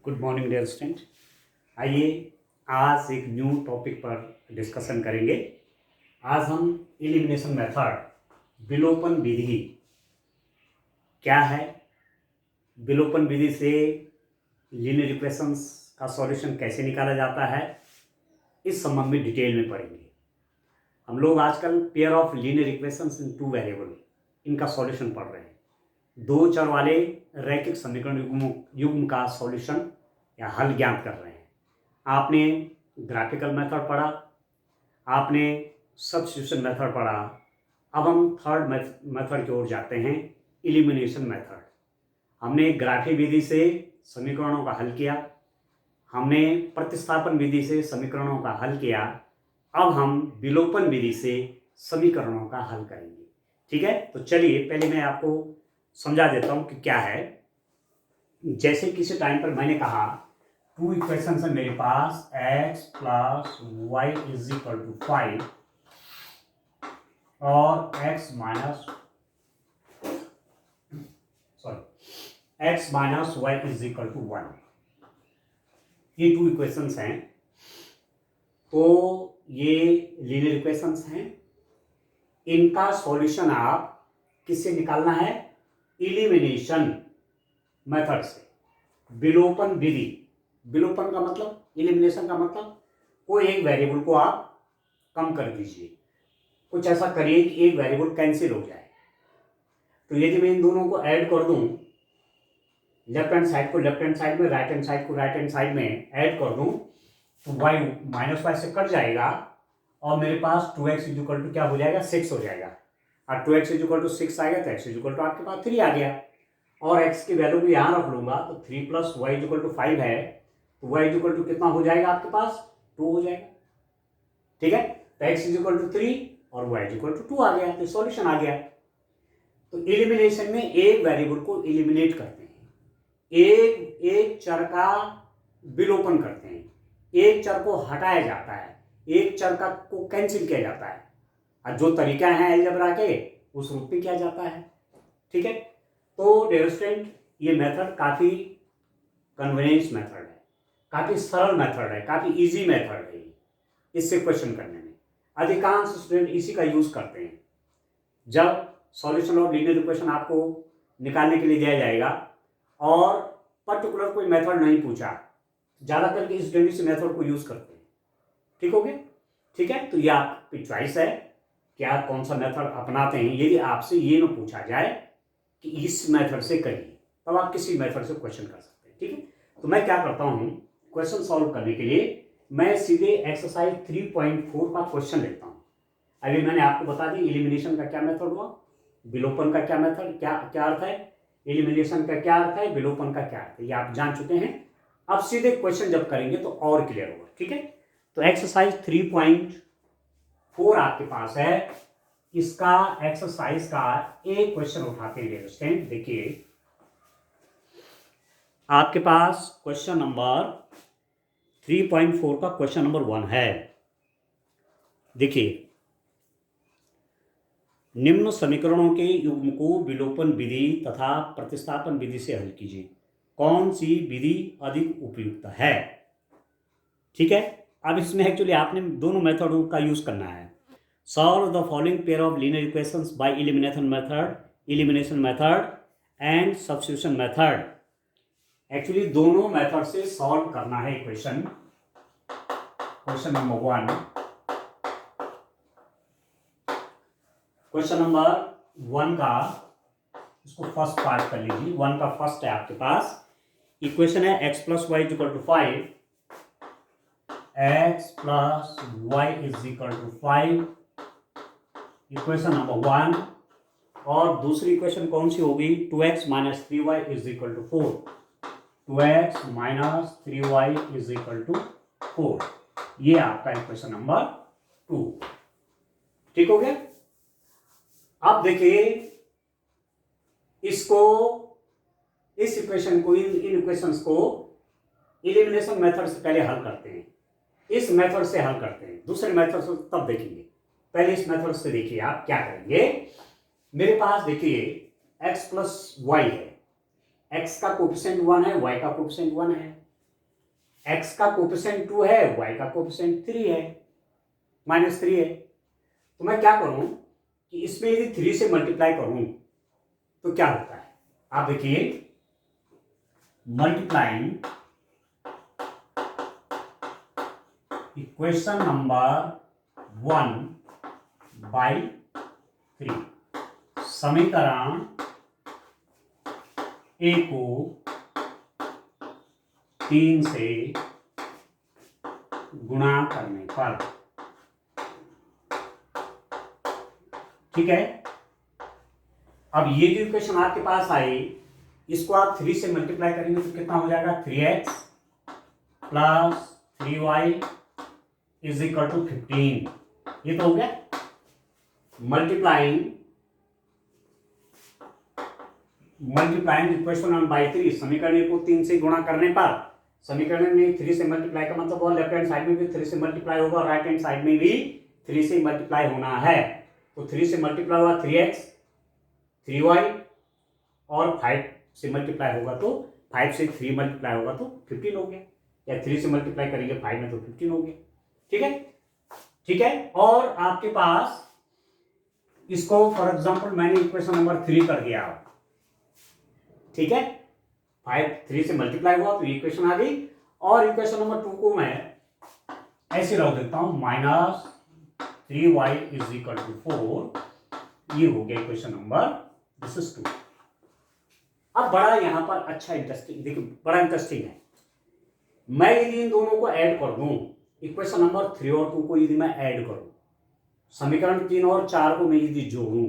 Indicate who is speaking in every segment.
Speaker 1: Good morning dear student. आइए आज एक न्यू टॉपिक पर डिस्कशन करेंगे। आज हम एलिमिनेशन मेथड विलोपन विधि क्या है, विलोपन विधि से लीनियर इक्वेशंस का सॉल्यूशन कैसे निकाला जाता है, इस संबंध में डिटेल में पढ़ेंगे। हम लोग आजकल pair of linear equations in two variable इनका सॉल्यूशन पढ़ रहे हैं। दो चर वाले रैखिक समीकरण युग्म का सॉल्यूशन या हल ज्ञात कर रहे हैं। आपने ग्राफिकल मेथड पढ़ा, आपने सब्स्टिट्यूशन मेथड पढ़ा। अब हम थर्ड मेथड की ओर जाते हैं, एलिमिनेशन मेथड। हमने ग्राफी विधि से समीकरणों का हल किया, हमने प्रतिस्थापन विधि से समीकरणों का हल किया। अब हम विलोपन विधि से समीकरणों का हल करेंगे। ठीक है, तो चलिए पहले मैं आपको समझा देता हूं कि क्या है। जैसे किसी टाइम पर मैंने कहा टू इक्वेशन है मेरे पास, x plus Y is equal to 5 और x minus Y is equal to 1। ये टू इक्वेशंस हैं। तो ये लीनियर इक्वेशंस हैं। इनका सॉल्यूशन आप किससे निकालना है? एलिमिनेशन मेथड से, विलोपन विधि। विलोपन का मतलब, एलिमिनेशन का मतलब कोई एक वेरिएबल को आप कम कर दीजिए, कुछ ऐसा करिए कि एक वेरिएबल कैंसिल हो जाए। तो यदि मैं इन दोनों को ऐड कर दूं, लेफ्ट हैंड साइड को लेफ्ट हैंड साइड में, राइट हैंड साइड को राइट हैंड साइड में ऐड कर दूं, तो y माइनस वाई से कट जाएगा और मेरे पास 2x इक्वल टू क्या हो जाएगा? 6 हो जाएगा। और 2x इक्वल टू 6 आ गया तो x इक्वल टू आपके पास 3 आ गया। और x की वैल्यू भी यहाँ रख लूंगा तो 3 प्लस वाई इक्वल टू 5 है, तो y इक्वल टू कितना हो जाएगा आपके पास? 2 हो जाएगा। ठीक है, तो x इक्वल टू 3 और y इक्वल टू 2 आ गया, तो सॉल्यूशन आ गया। तो एलिमिनेशन में एक वेरिएबल को एलिमिनेट करते हैं, एक चर का विलोपन करते हैं, एक चर को हटाया जाता है, एक चर का को कैंसिल किया जाता है, और जो तरीका है अलजेब्रा के उस रूप में किया जाता है। ठीक है, तो डियर स्टूडेंट ये मेथड काफ़ी कन्वीनियंस मेथड है, काफ़ी सरल मेथड है, काफ़ी इजी मेथड है इससे क्वेश्चन करने में। अधिकांश स्टूडेंट इसी का यूज़ करते हैं। जब सॉल्यूशन ऑफ लीनियर इक्वेशन आपको निकालने के लिए दिया जाएगा और पर्टिकुलर कोई मेथड नहीं पूछा, ज़्यादा करके स्टूडेंट इस मेथड को यूज़ करते हैं। ठीक हो गया? ठीक है, तो ये आपकी चॉइस है कि आप कौन सा मेथड अपनाते हैं। यदि आपसे ये न पूछा जाए कि इस मेथड से करिए, तब आप किसी मेथड से क्वेश्चन कर सकते हैं। ठीक है, तो मैं क्या करता हूँ, क्वेश्चन सॉल्व करने के लिए मैं सीधे एक्सरसाइज 3.4 का क्वेश्चन लेता हूँ। अभी मैंने आपको बता दी एलिमिनेशन का क्या मेथड हुआ, विलोपन का क्या मेथड, क्या अर्थ है, एलिमिनेशन का क्या अर्थ है, विलोपन का क्या अर्थ है, ये आप जान चुके हैं। अब सीधे क्वेश्चन जब करेंगे तो और क्लियर होगा। ठीक है, तो एक्सरसाइज 3.4 आपके पास है। इसका एक्सरसाइज का एक क्वेश्चन उठाते हैं स्टूडेंट। देखिए आपके पास क्वेश्चन नंबर 3.4 का क्वेश्चन नंबर 1 है। देखिए, निम्न समीकरणों के युग्म को विलोपन विधि तथा प्रतिस्थापन विधि से हल कीजिए। कौन सी विधि अधिक उपयुक्त है? ठीक है, अब इसमें एक्चुअली आपने दोनों मेथडों का यूज करना है। Solve the following pair of linear equations by elimination method and substitution method. Actually दोनों मेथड से सॉल्व करना है equation. Question number 1, question number 1 का इसको फर्स्ट पार्ट कर लीजिए। 1 का फर्स्ट है आपके पास, इक्वेशन है x plus Y equal to 5, x plus Y is equal to 5, equation number 1। और दूसरी इक्वेशन कौन सी होगी? 2x minus 3y is equal to 4, 2x minus 3y is equal to 4। ये आपका इक्वेशन नंबर 2। ठीक हो गया? अब देखिए इसको, इस इक्वेशन को, इन इक्वेशंस को एलिमिनेशन मेथड से पहले हल करते हैं, इस मेथड से हल करते हैं, दूसरे मेथड से तब देखेंगे। पहले इस मेथड से देखिए आप क्या करेंगे। मेरे पास देखिए x प्लस वाई है, x का कोफिशिएंट 1 है, y का कोफिशिएंट 1 है। x का कोफिशिएंट 2 है, y का कोफिशिएंट 3 है, -3 है। तो मैं क्या करूं कि इसमें यदि 3 से मल्टीप्लाई करूं तो क्या होता है, आप देखिए, मल्टीप्लाइंग इक्वेशन नंबर 1/3, समीकरण ए को 3 से गुणा करने पर, ठीक है। अब ये जो इक्वेशन आपके पास आई, इसको आप 3 से मल्टीप्लाई करेंगे तो कितना हो जाएगा, 3x plus 3y is equal to 15। ये तो हो गया मल्टीप्लाइंग इक्वेशन 1/3, समीकरण को 3 से गुणा करने पर, समीकरण में 3 से मल्टीप्लाई का मतलब लेफ्ट हैंड साइड में भी 3 से मल्टीप्लाई होगा और राइट हैंड साइड में भी 3 से मल्टीप्लाई होना है। तो 3 से मल्टीप्लाई हुआ 3x 3y और 5 से मल्टीप्लाई होगा तो 5 से 3 मल्टीप्लाई होगा तो 15 हो गया, या 3 से मल्टीप्लाई करेंगे 5 में तो 15 हो गया, ठीक है। ठीक है, और आपके पास इसको फॉर एग्जांपल मैंने इक्वेशन नंबर 3 कर दिया, ठीक है, 3 से मल्टीप्लाई हुआ तो इक्वेशन आ गई। और इक्वेशन नंबर 2 को मैं ऐसे रख देता हूं, -3y इज इक्वल टू 4। ये हो गया इक्वेशन नंबर, दिस इज 2। अब बड़ा यहां पर अच्छा इंटरेस्टिंग, देखिए बड़ा इंटरेस्टिंग है, मैं यदि इन दोनों को ऐड कर दूं, इक्वेशन नंबर 3 और 2 को यदि मैं ऐड करूं, समीकरण 3 और 4 को मैं यदि जोड़ूं,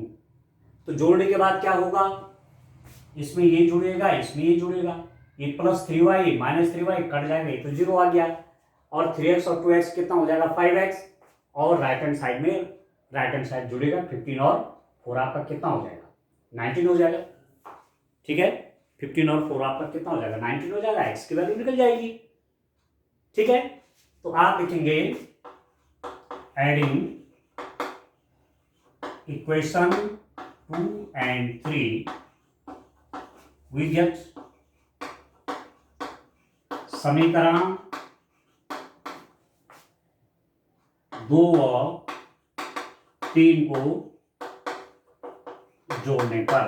Speaker 1: तो जोड़ने के बाद क्या होगा, इसमें ये जुड़ेगा, इसमें ये जुड़ेगा, ये +3y -3y कट जाएगा, ये तो 0 आ गया, और 3x और 2x कितना हो जाएगा, 5x, और राइट हैंड साइड जुड़ेगा, 15 और 4 आपका कितना हो जाएगा, 19 हो जाएगा, ठीक है। 15 और 4 आपका कितना हो जाएगा, 19 हो जाएगा, x की वैल्यू निकल जाएगी, ठीक है। तो आप लिखेंगे adding equation 2 and 3 we get समीकरण 2 और 3 को जोड़ने पर,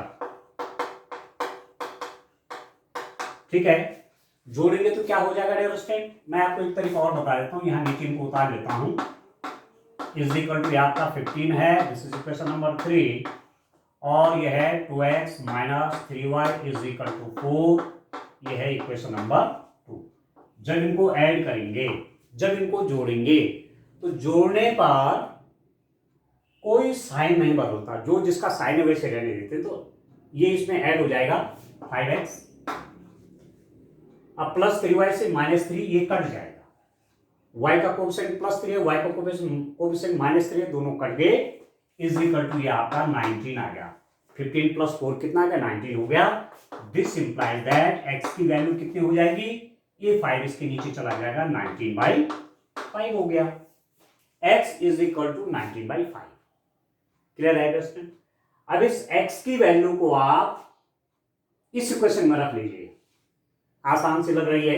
Speaker 1: ठीक है। जोड़ेंगे तो क्या हो जाएगा डियर स्टूडेंट, मैं आपको एक तरीका और बता देता हूं, यहां नीचे इनको उतार लेता हूं, इज इक्वल टू आपका 15 है, दिस इज इक्वेशन नंबर 3, और यह है 2x - 3y is equal to 4, यह है इक्वेशन नंबर 2। जब इनको ऐड करेंगे, जब इनको जोड़ेंगे, तो जोड़ने पर कोई साइन नहीं बदलता, जो जिसका साइन है वैसे रहने देते, तो ये इसमें ऐड हो जाएगा 5x, अब +3y से -3 ये कट जाएगा, y का कोफिशिएंट +3 है, y का कोफिशिएंट -3 है, दोनों कट गए, इज इक्वल टू ये आपका 19 आ गया, 15 + 4 कितना आ गया, 19 हो गया। दिस इंप्लाइज दैट x की वैल्यू कितनी हो जाएगी, ये 5 इसके नीचे चला जाएगा, 19/5 हो गया, x is equal to 19/5। Clear है दोस्तों। अब इस x की वैल्यू को आप इस इक्वेशन में रख लीजिए, आसान सी लग रही है,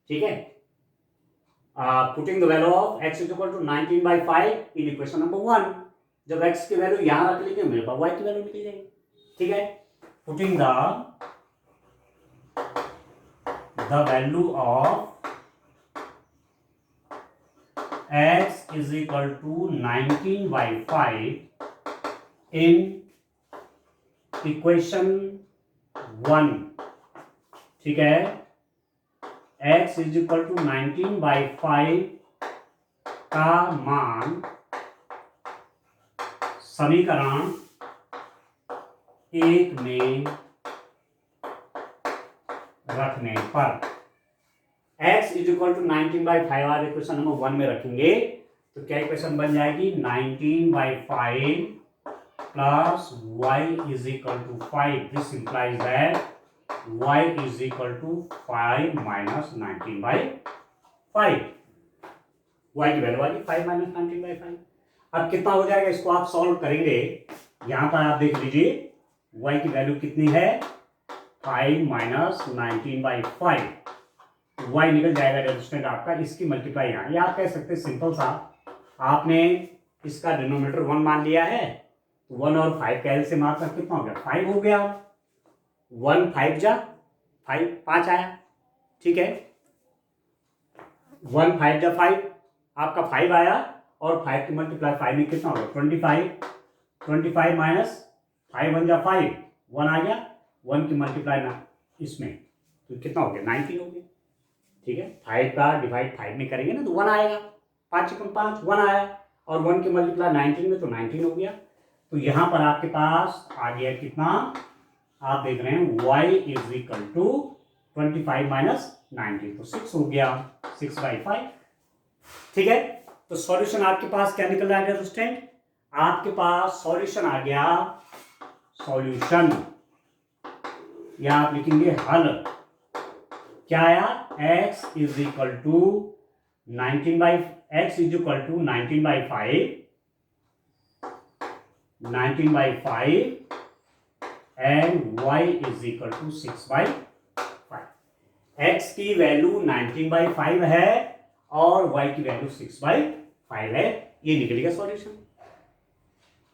Speaker 1: ठीक है। Putting the value of x is equal to 19/5 in equation number 1, जब x की वैल्यू यहां रख लेंगे, मेरे पास y की वैल्यू निकल जाएगी, ठीक है। Putting the value of x is equal to 19/5 in equation 1, ठीक है। x इज इक्वल टू 19/5 का मान समीकरण 1 में रखने पर, x इज इक्वल टू 19/5 आज इक्वेशन नंबर 1 में रखेंगे तो क्या इक्वेशन बन जाएगी, 19/5 plus y is equal to 5। This implies that y is equal to 5 - 19/5। y की वैल्यू आ गई 5 - 19/5। अब कितना हो जाएगा, इसको आप सॉल्व करेंगे, यहां पर आप देख लीजिए y की वैल्यू कितनी है, 5 - 19/5, y निकल जाएगा रेजिस्टेंट आपका, इसकी मल्टीप्लाई यहाँ, या आप कह सकते हैं सिंपल सा, आपने इसका डिनोमिनेटर 1 मान लिया है, 1 और 5 का एलसीएम मारकर कितना हो गया, 5 हो गया। 1 5 जा 5, 5 आया, ठीक है। 1 5 जा 5, आपका 5 आया, और 5 की मल्टीप्लाई 5 में कितना हो गया, 25। 25 माइनस 5 1 जा 5, 1 आ गया, 1 की मल्टीप्लाई ना इसमें तो कितना हो गया, 19 हो गया, ठीक है। 5 का डिवाइड 5 में करेंगे ना तो 1 आएगा, 5 × 5 1 आया, और 1 की मल्टीप्लाई 19 में तो 19 हो गया। तो यहाँ पर आपके पास आ गया कितना, आप देख रहे हैं y is equal to 25 minus 19, तो 6 हो गया, 6/5, ठीक है। तो सॉल्यूशन आपके पास क्या निकल रहा है स्टूडेंट, आपके पास सॉल्यूशन आ गया, सॉल्यूशन या आप लिखेंगे हल, क्या आया, x is equal to 19/5 and y is equal to 6/5। x की वैल्यू 19/5 है और y की वैल्यू 6/5 है, ये निकलेगा सॉल्यूशन,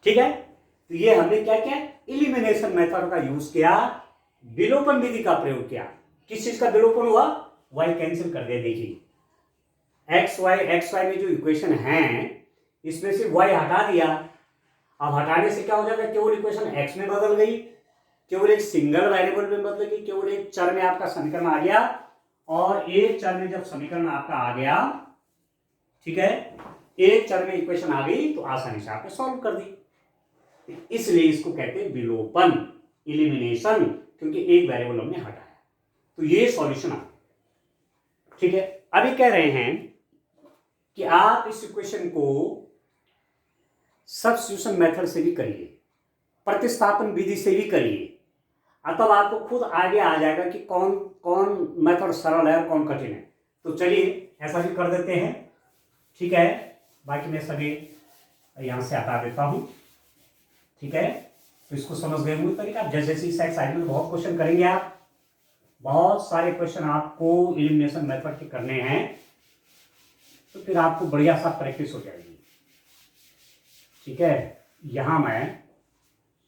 Speaker 1: ठीक है। तो ये हमने क्या किया, एलिमिनेशन मेथड का यूज किया, विलोपन विधि का प्रयोग किया। किस चीज का विलोपन हुआ, y कैंसिल कर दिया, देखिए x y में जो इक्वेशन है इसमें से y हटा दिया, अब हटाने से क्या हो जाएगा, केवल इक्वेशन x में बदल गई, केवल एक सिंगल वेरिएबल में बदल गई, केवल एक चर में आपका समीकरण आ गया, और एक चर में जब समीकरण आपका आ गया, ठीक है, एक चर में इक्वेशन आ गई तो आसानी से आपने सॉल्व कर दी, इसलिए इसको कहते हैं विलोपन, एलिमिनेशन, क्योंकि एक वेरिएबल हमने हटाया, तो ये सॉल्यूशन आ गया, ठीक है। अभी कह रहे हैं कि आप इस इक्वेशन को सब्स्टिट्यूशन मेथड से भी करिए, प्रतिस्थापन विधि से भी करिए, तब आपको खुद आगे आ जाएगा कि कौन कौन मेथड सरल है और कौन कठिन है। तो चलिए ऐसा भी कर देते हैं, ठीक है। बाकी मैं सभी यहां से हटा देता हूं, ठीक है। तो इसको समझ गए होंगे तरीका, जैसे इस एक्सरसाइज में बहुत क्वेश्चन करेंगे आप, बहुत सारे क्वेश्चन आपको एलिमिनेशन मेथड के करने हैं, तो फिर आपको बढ़िया सा प्रैक्टिस हो जाएगी, ठीक है। यहां मैं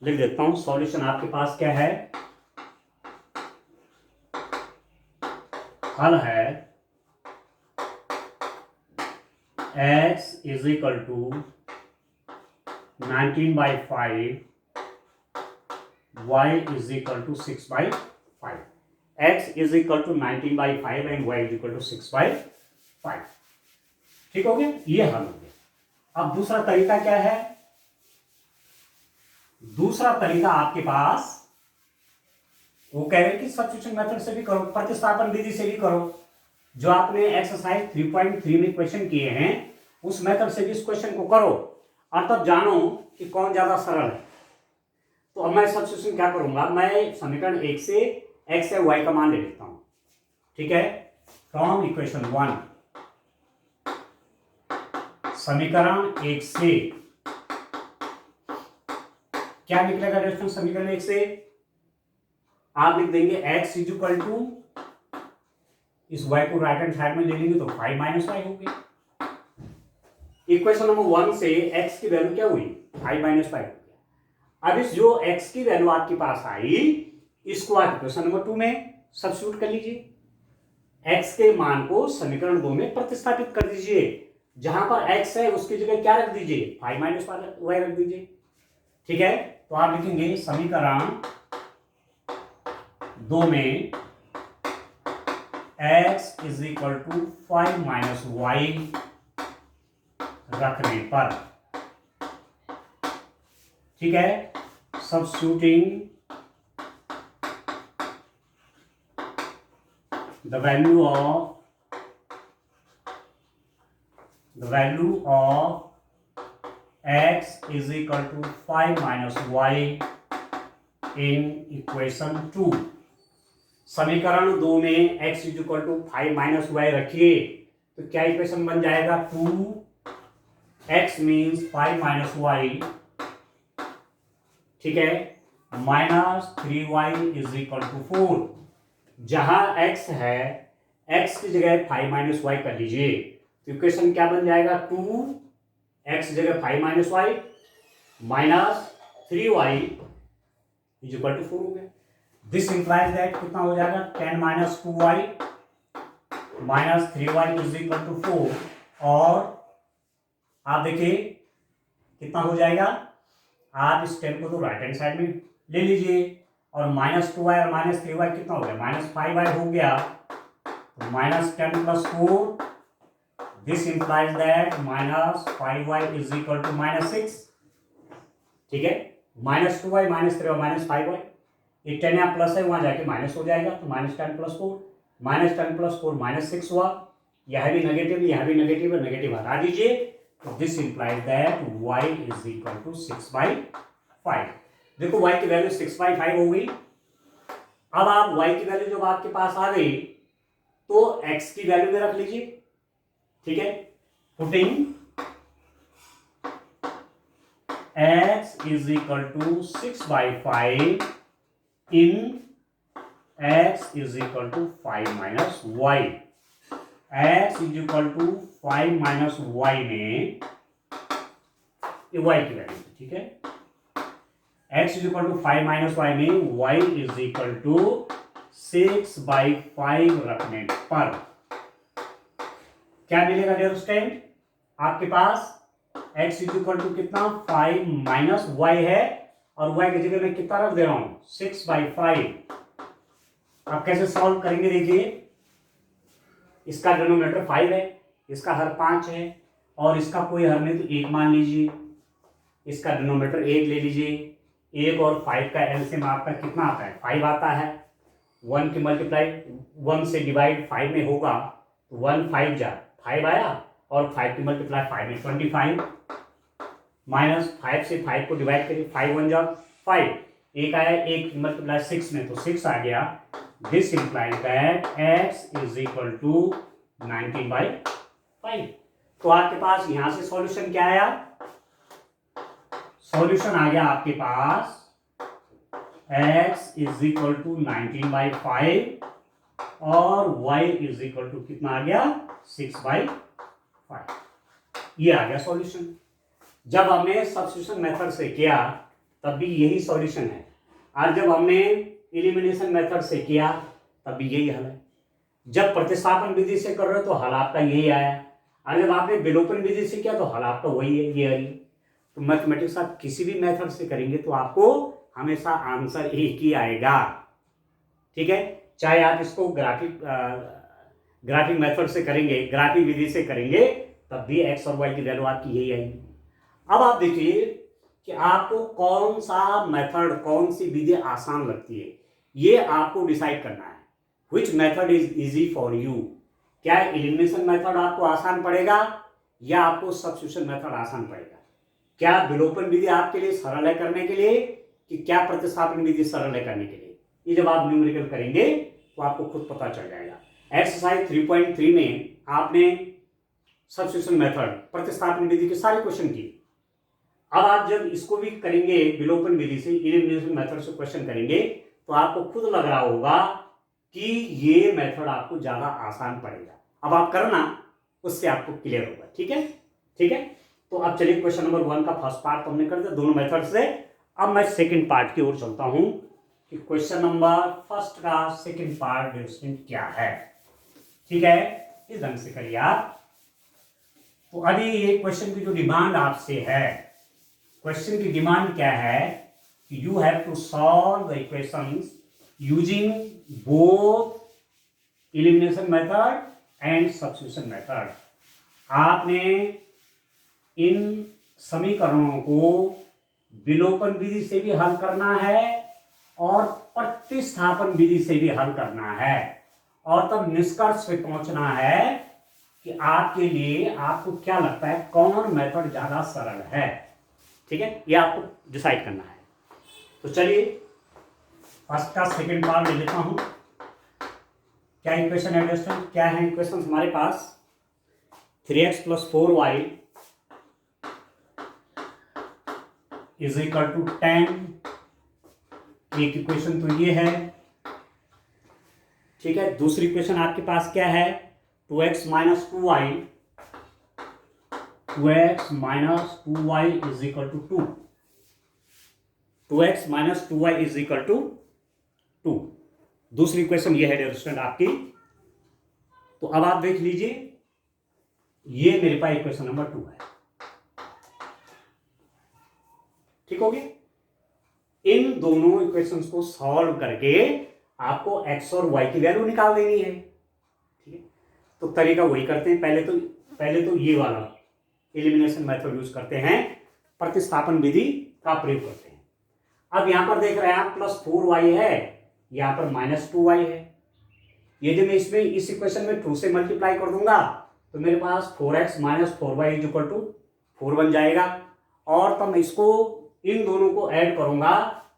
Speaker 1: लिख देता हूं, सॉल्यूशन आपके पास क्या है, हल है x is equal to 19/5, y is equal to 6/5, x is equal to 19/5 and y is equal to 6/5, ठीक हो गया, ये हल हो गया। अब दूसरा तरीका क्या है, दूसरा तरीका आपके पास वो कह रहे हैं कि सब्स्टिट्यूशन मेथड से भी करो, प्रतिस्थापन विधि से भी करो, जो आपने एक्सरसाइज 3.3 में क्वेश्चन किए हैं उस मेथड से भी इस क्वेश्चन को करो, और तब जानो कि कौन ज्यादा सरल है। तो अब मैं सब्स्टिट्यूशन क्या करूंगा, मैं समीकरण 1 से x से y का मान ले लेता हूं, ठीक है। फ्रॉम इक्वेशन 1, समीकरण 1 से क्या निकलेगा रेफरेंस, समीकरण 1 से आप लिख देंगे x इज इक्वल टू, इस y को राइट हैंड साइड में ले लेंगे तो 5 - y हो गया। इक्वेशन नंबर 1 से x की वैल्यू क्या हुई, 5 - y हो गया। अब इस जो x की वैल्यू आपके पास आई, इसको आप इक्वेशन नंबर 2 में सब्स्टिट्यूट कर लीजिए, x के मान को समीकरण 2 में प्रतिस्थापित कर दीजिए, जहां पर x है उसकी जगह क्या रख दीजिए, 5 - y रख दीजिए, ठीक है। तो आप लिखेंगे समीकरण 2 में x is equal to 5 - y रखने पर, ठीक है, substituting the value of x is equal to 5 - y in equation 2। समीकरण 2 में x is equal to 5 - y रखिए तो क्या इक्वेशन बन जाएगा, 2x means 5 - y, ठीक है, -3y is equal to 4। जहां x है x की जगह 5 माइनस वाई कर लीजिए तो इक्वेशन क्या बन जाएगा, 2x जगह 5 minus Y minus 3y is equal to 4 हो गया। दिस इंप्लाइज दैट कितना हो जाएगा, 10 minus 2y minus 3y is equal to 4। और आप देखिए कितना हो जाएगा, आप इस 10 को तो राइट हैंड साइड में ले लीजिए और माइनस 2y और माइनस 3y कितना हो गया, माइनस 5y हो गया, तो minus 10 plus 4 this implies that minus 5y is equal to minus 6। ठीक है, minus 2y minus 3y minus 5y, ये 10 यहाँ प्लस है वहां जाके माइनस हो जाएगा, तो minus 10 plus 4 minus 10 plus 4 minus 6 हुआ, यह भी नेगेटिव यह भी नेगेटिव है, नेगेटिव हटा दीजिए, तो this implies that y is equal to 6/5। देखो y की वैल्यू 6/5 हो गई। अब आप y की वैल्यू जब आपके पास आ गई तो x की वैल्यू में रख लीजिए। ठीक है, putting x is equal to 6/5 in x is equal to 5 minus Y, x is equal to 5 minus Y में ये y की वैल्यू। ठीक है, x is equal to 5 minus Y में y इज इक्वल टू 6/5 रखने पर क्या मिलेगा डियर स्टूडेंट, आपके पास x इज इक्वल टू कितना 5 माइनस वाई है और y की जगह मैं कितना रख दे रहा हूं 6/5। आप कैसे सॉल्व करेंगे, देखिए इसका डिनोमिनेटर 5 है, इसका हर 5 है और इसका कोई हर नहीं तो 1 मान लीजिए, इसका डिनोमिनेटर 1 ले लीजिए, 1 और 5 का एलसीएम आपका कितना आता है 5 आता है, 1 की मल्टीप्लाई 1 से डिवाइड 5 में होगा तो 1 5 जा 5 आया और 5 की मल्टीप्लाई 5 में 25 माइनस 5 से 5 को डिवाइड करिए 5 1 जा 5, 1 आया 1 मल्टीप्लाई 6 में तो 6 आ गया। This implies that x is equal to 19/5। तो आपके पास यहां से सॉल्यूशन क्या आया, सॉल्यूशन आ गया आपके पास x इज इक्वल टू 19/5 और y इज इक्वल टू कितना आ गया 6/5। ये आ गया सॉल्यूशन। जब हमने सब्स्टिट्यूशन मेथड से किया तब भी यही सॉल्यूशन है और जब हमने एलिमिनेशन मेथड से किया तब भी यही हल है। जब प्रतिस्थापन विधि से कर रहे हो तो हल आपका यही आया और जब आपने विलोपन विधि से किया तो हल आपका वही है, ये है। तो मैथमेटिक्स आप किसी भी मेथड से करेंगे तो आपको हमेशा आंसर एक ही आएगा। ठीक है, चाहे आप इसको ग्राफिक मेथड से करेंगे, ग्राफिक विधि से करेंगे तब भी एक्स और वाई की वैल्यू आपकी यही आएगी। अब आप देखिए कि आपको कौन सा मेथड कौन सी विधि आसान लगती है, ये आपको डिसाइड करना है। Which method is easy for you, क्या एलिमिनेशन मेथड आपको आसान पड़ेगा या आपको सब्स्टिट्यूशन मेथड आसान पड़ेगा, क्या विलोपन विधि आपके लिए सरल है करने के लिए कि क्या प्रतिस्थापन विधि सरल है करने के लिए। ये जब आप न्यूमेरिकल करेंगे तो आपको खुद पता चल जाएगा। एक्सरसाइज 3.3 में आपने सब्स्टिट्यूशन मेथड प्रतिस्थापन विधि के सारे क्वेश्चन किए। अब आप जब इसको भी करेंगे विलोपन विधि से, एलिमिनेशन मेथड से क्वेश्चन करेंगे तो आपको खुद लग रहा होगा कि ये मेथड आपको ज्यादा आसान पड़ेगा। अब आप करना, उससे आपको क्लियर होगा। ठीक है, ठीक है। तो अब चलिए क्वेश्चन नंबर 1 का फर्स्ट पार्ट हमने कर दिया दोनों मेथड से। अब मैं सेकंड पार्ट की ओर चलता हूं कि क्वेश्चन नंबर फर्स्ट का सेकंड पार्ट डिस्टिंक्ट क्या है। ठीक है, इस ढंग से करिए आप। तो अभी ये क्वेश्चन की जो डिमांड आपसे है, क्वेश्चन की डिमांड क्या है कि you have to solve the equations using both elimination method and substitution method. आपने इन समीकरणों को विलोपन विधि से भी हल करना है और प्रतिस्थापन विधि से भी हल करना है और तब निष्कर्ष पे पहुंचना है कि आपके लिए आपको क्या लगता है कौन मेथड ज्यादा सरल है। ठीक है, ये आपको डिसाइड करना है। तो चलिए फर्स्ट का सेकंड पार्ट ले लेता हूं। क्या इक्वेशन है दोस्तों, क्या है इक्वेशन हमारे पास 3x + 4y is equal to 10। एक इक्वेशन तो ये है। ठीक है, दूसरी इक्वेशन आपके पास क्या है, 2x minus 2y, 2x minus 2y is equal to 2, 2x minus 2y is equal to 2। दूसरी इक्वेशन ये है डियर स्टूडेंट आपकी। तो अब आप देख लीजिए, ये मेरे पास इक्वेशन नंबर 2 है। ठीक हो गया। इन दोनों इक्वेशंस को सॉल्व करके आपको x और y की वैल्यू निकाल देनी है। ठीक है, तो तरीका वही करते हैं। पहले तो ये वाला एलिमिनेशन मेथड यूज करते हैं, प्रतिस्थापन विधि का प्रयोग करते हैं। अब यहां पर देख रहे हैं आप प्लस 4y है, यहां पर माइनस 2y है। यदि मैं इसमें इस इक्वेशन में 2 से मल्टीप्लाई कर दूंगा तो मेरे पास 4x minus 4y is equal to 4 बन जाएगा। और तब मैं इसको इन दोनों को ऐड करूंगा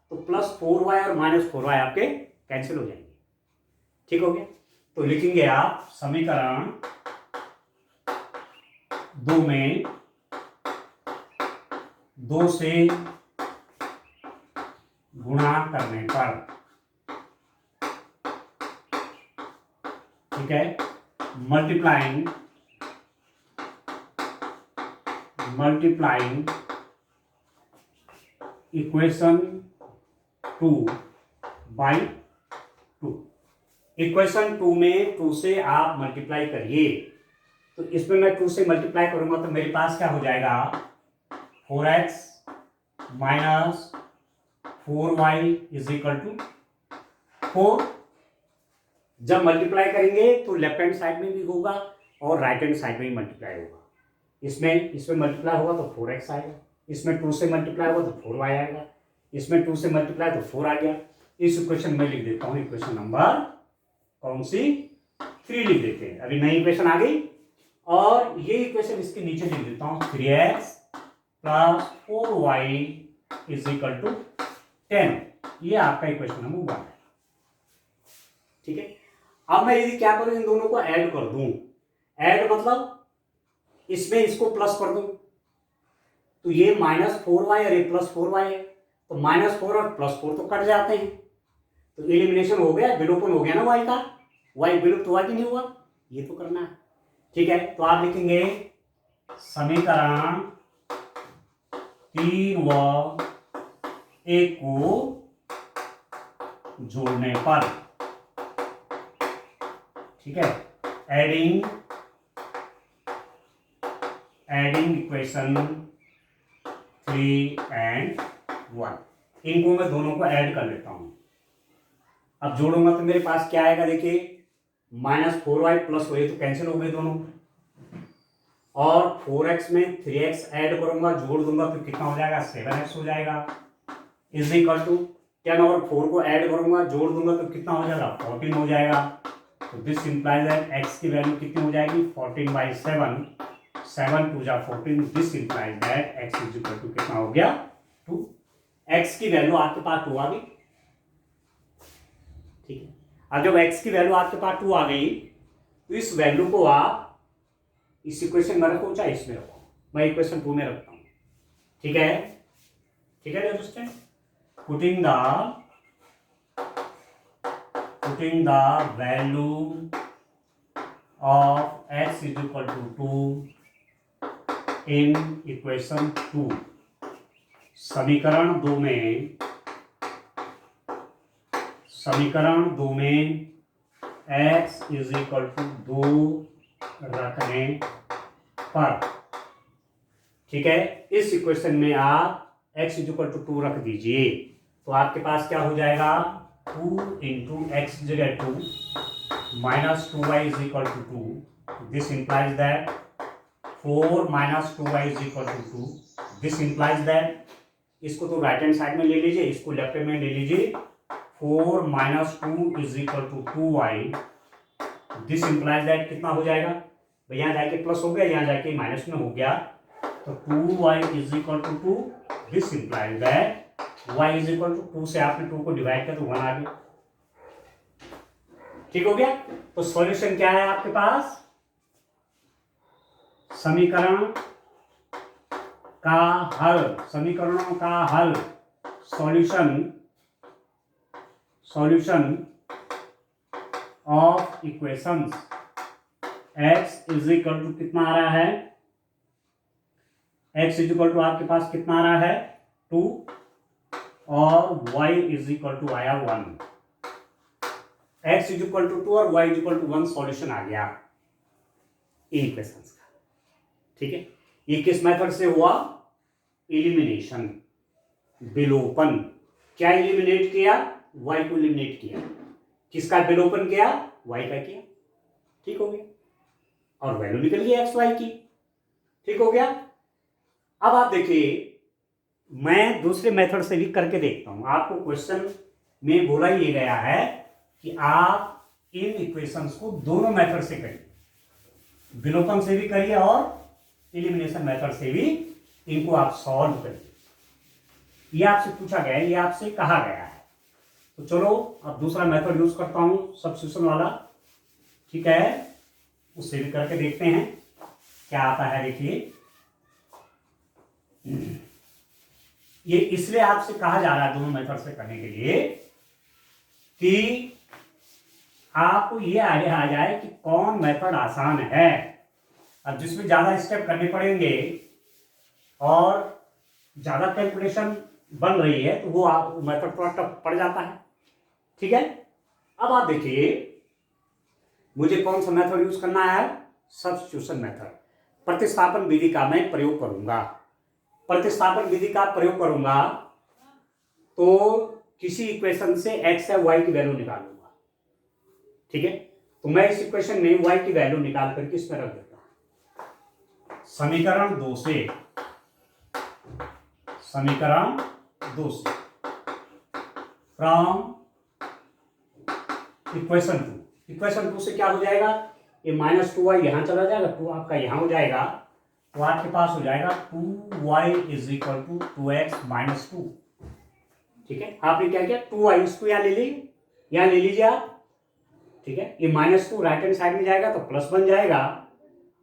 Speaker 1: तो प्लस 4y और माइनस 4y आपके कैंसिल हो जाएंगे। ठीक हो गया। तो लिखेंगे आप समीकरण 2 में 2 से गुणा करने पर, ठीक है, मल्टीप्लाइंग इक्वेशन 2 बाई 2। इक्वेशन 2 में 2 से आप मल्टीप्लाई करिए, तो इसमें मैं 2 से मल्टीप्लाई करूंगा तो मेरे पास क्या हो जाएगा, 4x minus 4y is equal to 4। जब मल्टीप्लाई करेंगे तो लेफ्ट हैंड साइड में भी होगा और राइट हैंड साइड में भी मल्टीप्लाई होगा। इसमें मल्टीप्लाई होगा तो 4x आएगा, इसमें 2 से मल्टीप्लाई होगा तो 4y आएगा, इसमें 2 से मल्टीप्लाई तो 4 आ गया। इस इक्वेशन में लिख देता हूं, इक्वेशन नंबर कौन सी, 3 लिख देते हैं। अभी नई इक्वेशन आ गई और ये इक्वेशन इसके नीचे लिख देता हूं, 3x plus 4y is equal to 10। ये आपका इक्वेशन नंबर 1 है। ठीक है, अब मैं यदि क्या करूं, इन दोनों को ऐड कर दूं, ऐड मतलब इसमें इसको प्लस कर दूं, तो ये माइनस 4y और ये प्लस 4y है, तो माइनस 4 और प्लस 4 तो कट जाते हैं, तो एलिमिनेशन हो गया, विलोपन हो गया ना y का, y विलुप्त हुआ कि नहीं हुआ, ये तो करना है। ठीक है, तो आप लिखेंगे समीकरण 3 व 1 को जोड़ने पर, ठीक है, एडिंग इक्वेशन 3 and 1, इनको मैं दोनों को ऐड कर लेता हूं। अब जोड़ूंगा तो मेरे पास क्या आएगा, देखिए माइनस 4y प्लस y तो कैंसिल हो गए दोनों, और 4x में 3x ऐड करूंगा, जोड़ दूंगा तो कितना हो जाएगा, 7x हो जाएगा, इज इक्वल टू 10 और 4 को ऐड करूंगा, जोड़ दूंगा तो कितना हो जाएगा, 14 हो जाएगा। तो दिस इंप्लाइज दैट x की वैल्यू कितनी हो जाएगी, 14/7, 7 2 जा 14। This implies that x is equal to कितना हो गया, 2। x की वैल्यू आपके पास 2 आ गई। ठीक है, अब जब x की वैल्यू आपके पास 2 आ गई तो इस वैल्यू को आप इस इक्वेशन में रखो चाहे इसमें रखो, मैं इक्वेशन 2 में रखता हूं। ठीक है, ठीक है दोस्तों, putting the value of x is equal to 2 in equation 2, समीकरण 2 में x इज इक्वल टू 2 रखने पर, ठीक है, इस इक्वेशन में आप x इज इक्वल टू 2 रख दीजिए, तो आपके पास क्या हो जाएगा, 2 इंटू एक्स जगह 2 minus 2y is equal to 2। This implies that 4 minus 2y is equal to 2। This implies that, इसको तो राइट हैंड साइड में ले लीजिए, इसको लेफ्ट में ले लीजिए, 4 minus 2 is equal to 2y। This implies that कितना हो जाएगा, भाई यहाँ जाके प्लस हो गया, यहाँ जाके माइनस में हो गया, तो 2y is equal to 2। This implies that y is equal to 2 से आपने 2 को डिवाइड किया तो 1 आ गया। ठीक हो गया। तो सॉल्यूशन क्या है आपके पास, समीकरण का हल, समीकरणों का हल, solution of equations x is equal to कितना आ रहा है, x इज इक्वल टू आपके पास कितना आ रहा है 2 और y इज इक्वल टू आया 1, x इज इक्वल टू 2 और y is equal to 1 solution आ गया इन इक्वेशंस का। ठीक है, ये किस मेथड से हुआ, एलिमिनेशन, विलोपन। क्या एलिमिनेट किया, y को एलिमिनेट किया, किसका विलोपन किया, y का किया। ठीक हो गया, और वैल्यू निकल गई एक्स वाई की। ठीक हो गया। अब आप देखिए, मैं दूसरे मेथड से भी करके देखता हूं। आपको क्वेश्चन में बोला ये गया है कि आप इन इक्वेशंस को दोनों मेथड से करिए, विलोपन से भी करिए और एलिमिनेशन मेथड से भी इनको आप सॉल्व करिए। ये आपसे पूछा गया है, ये आपसे कहा गया है। तो चलो अब दूसरा मेथड यूज करता हूं, सब्स्टिट्यूशन वाला। ठीक है, उससे भी करके देखते हैं क्या आता है। देखिए, ये इसलिए आपसे कहा जा रहा है दोनों मेथड से करने के लिए कि आपको ये आइडिया आ जाए कि कौन मेथड आसान है। अब जिसमें ज्यादा स्टेप करने पड़ेंगे और ज्यादा कैलकुलेशन बन रही है तो वो आप मेथड थोड़ा टफ पड़ जाता है। ठीक है, अब आप देखिए मुझे कौन सा मेथड यूज करना है, सब्स्टिट्यूशन मेथड। प्रतिस्थापन विधि का मैं प्रयोग करूंगा। प्रतिस्थापन विधि का प्रयोग करूंगा तो किसी इक्वेशन से x या y की वैल्यू निकालूंगा। ठीक है, तो मैं इस इक्वेशन में y की वैल्यू निकाल करके इसमें रख देता हूं। समीकरण 2 से फ्रॉम इक्वेशन 2 से क्या हो जाएगा, ये -2y यहां चला जाएगा, 2 आपका यहां हो जाएगा, तो आपके पास हो जाएगा 2y is equal to 2x minus 2। ठीक है, आपने क्या किया, 2y इसको यहां ले ली, यहां ले लीजिए आप। ठीक है, ये -2 राइट हैंड साइड में जाएगा तो प्लस बन जाएगा,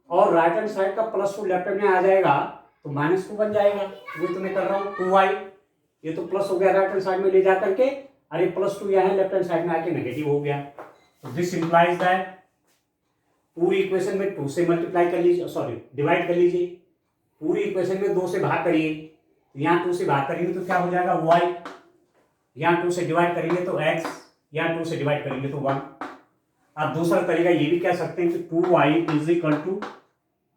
Speaker 1: और राइट हैंड साइड का +2 लेफ्ट हैंड में आ जाएगा तो -2 बन जाएगा। वो तो मैं कर रहा हूं 2y, ये तो प्लस हो गया राइट हैंड साइड में ले जा करके, अरे +2 यहाँ लेफ्ट हैंड साइड में आके नेगेटिव हो गया। तो दिस इंप्लाइज दैट पूरी इक्वेशन में 2 से मल्टीप्लाई कर लीजिए, सॉरी डिवाइड कर लीजिए। पूरी इक्वेशन में 2 से भाग करिए, यहाँ 2 से भाग करेंगे तो क्या हो जाएगा y, यहाँ 2 से डिवाइड करेंगे तो x, यहाँ 2 से डिवाइड करेंगे तो 1। आप दूसरा तरीका ये भी कह सकते हैं कि 2y इज इक्वल टू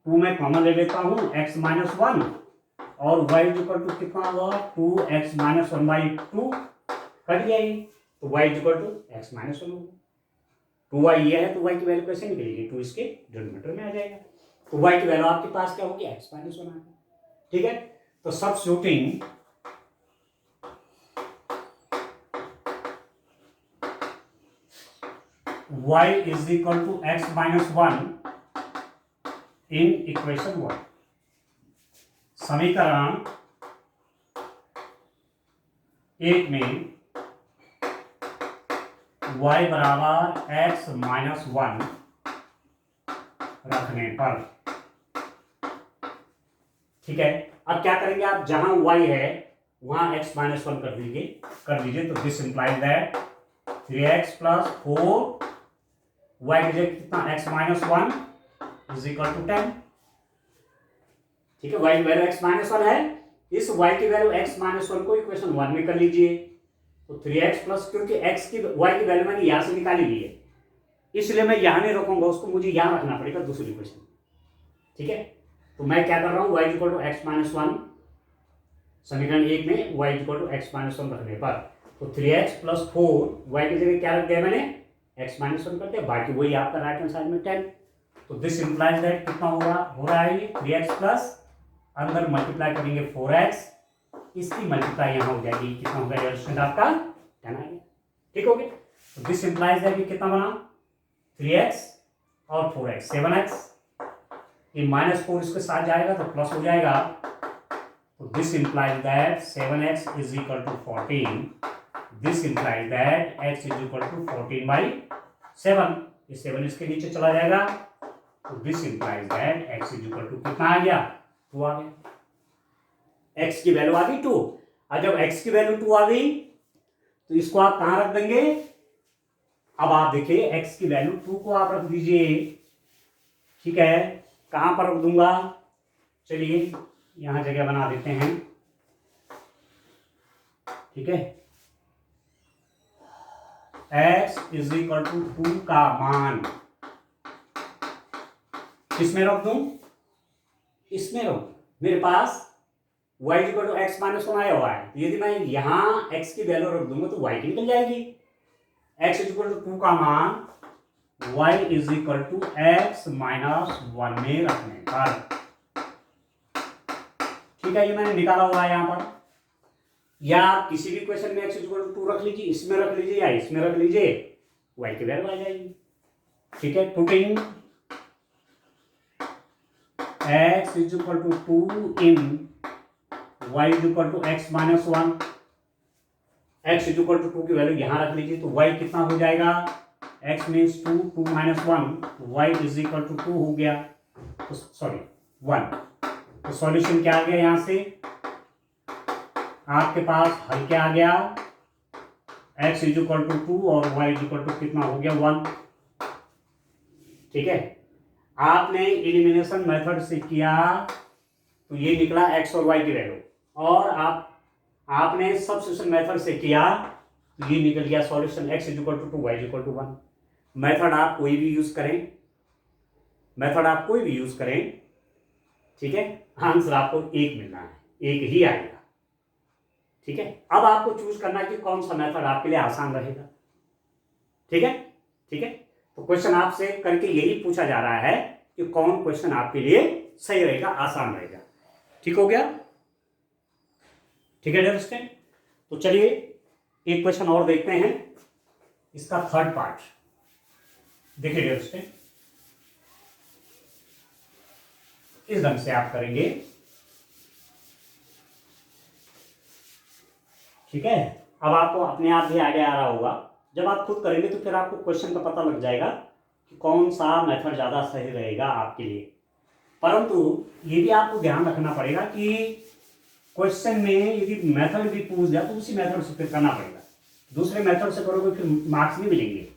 Speaker 1: 2 में कॉमन ले लेता हूँ x माइनस 1, और y इज इक्वल टू कितना हुआ 2x माइनस 1/2 कट गया ये, तो y is equal to x minus 1 होगा। 2y ये है तो y की वैल्यू कैसे निकलेगी, 2 इसके डिनोमिनेटर में आ जाएगा, तो y की वैल्यू आपके पास क्या होगी x माइनस 1 आ गया। ठीक है, तो substituting y is equal to x minus 1 in equation 1, समीकरण 1 में y बराबर x माइनस 1 रखने पर। ठीक है, अब क्या करेंगे आप, जहां y है वहां x माइनस 1 कर दीजिए। तो this implies that 3x plus 4 y की जगह कितना x minus 1 is equal to 10। ठीक है, y की वैल्यू x माइनस 1 है, इस y की वैल्यू x माइनस 1 को इक्वेशन 1 में कर लीजिए। तो 3x प्लस, क्योंकि x की y की वैल्यू मैंने यहां से निकाली ली है, इसलिए मैं यहां नहीं रखूंगा उसको, मुझे यहां रखना पड़ेगा दूसरी इक्वेशन। ठीक है, तो मैं क्या कर रहा हूं, y equal to x minus 1 समीकरण 1 में y equal to x minus 1 रखने पर, तो 3x प्लस 4 y की जगह क्या रख दिया मैंने x माइनस 1 कर दिया, बाकी वही आपका राइट हैंड साइड में 10। तो दिस इंप्लाइज दैट कितना हो रहा है ये 3x प्लस अंदर मल्टीप्लाई करेंगे 4x, इसकी मल्टीप्लाई यहां हो जाएगी, कितना हो गया रिजल्ट आपका 10 आ गया। ठीक हो गया, तो दिस इंप्लाइज दैट कितना बना 3x और 4x 7x, ये -4 इसके साथ जाएगा तो प्लस हो जाएगा, तो this implies that 7x is equal to 14, this implies that x is equal to 14/7, ये 7 इसके नीचे चला जाएगा, तो this implies that x is equal to कितना आ गया 2 आ गया, x की वैल्यू आ गई 2। और जब x की वैल्यू 2 आ गई तो इसको आप कहां रख देंगे, अब आप देखिए x की वैल्यू 2 को आप रख दीजिए, ठीक है। कहां पर रख दूंगा, चलिए यहां जगह बना देते हैं, ठीक है। x इज इक्वल टू 2 का मान किसमें रख दूं, इसमें रख, मेरे पास y equal to X minus 1 आया हुआ है, यदि मैं यहां x की वैल्यू रख दूंगा तो y की निकल जाएगी। x इक्वल टू 2 का मान y is equal to X minus 1 में रखने पर, ठीक है, ये मैंने निकाला हुआ है यहां पर। या आप किसी भी क्वेश्चन में x इक्वल टू 2 रख लीजिए, इसमें रख लीजिए या इसमें रख लीजिए, y की वैल्यू आ जाएगी, ठीक है। Putting x is equal to 2 in y is equal to X minus 1, x is equal to 2 की वैल्यू यहां रख लीजिए तो y कितना हो जाएगा, x means 2, 2 minus 1, y is equal to 2 हो गया, तो सॉरी 1। तो सॉल्यूशन क्या आ गया, यहां से आपके पास हल क्या आ गया, x इज इक्वल टू 2 और y इज इक्वल टू कितना हो गया 1, ठीक है। आपने एलिमिनेशन मेथड से किया तो ये निकला x और y की वैल्यू, और आपने सब्स्टिट्यूशन मेथड से किया तो ये निकल गया solution x is equal to 2, y is equal to 1। Method आप कोई भी यूज करें, मेथड आप कोई भी यूज करें, ठीक है, आंसर आपको एक मिलना है, एक ही आएगा, ठीक है। अब आपको चूज करना है कि कौन सा मेथड आपके लिए आसान रहेगा, ठीक है, ठीक है। तो क्वेश्चन आपसे करके यही पूछा जा रहा है कि कौन क्वेश्चन आपके लिए सही रहेगा, आसान रहेगा, ठीक हो गया, ठीक है डियर स्टूडेंट। तो चलिए एक क्वेश्चन और देखते हैं, इसका थर्ड पार्ट देखिए डियर स्टूडेंट, इस ढंग से आप करेंगे, ठीक है। अब आपको अपने आप भी आइडिया आ रहा होगा, जब आप खुद करेंगे तो फिर आपको क्वेश्चन का पता लग जाएगा कि कौन सा मेथड ज़्यादा सही रहेगा आपके लिए। परंतु ये भी आपको ध्यान रखना पड़ेगा कि क्वेश्चन में यदि मेथड भी पूछ दिया तो उसी मेथड से फिर करना पड़ेगा, दूसरे मेथड से करोगे फिर मार्क्स नहीं मिलेंगे,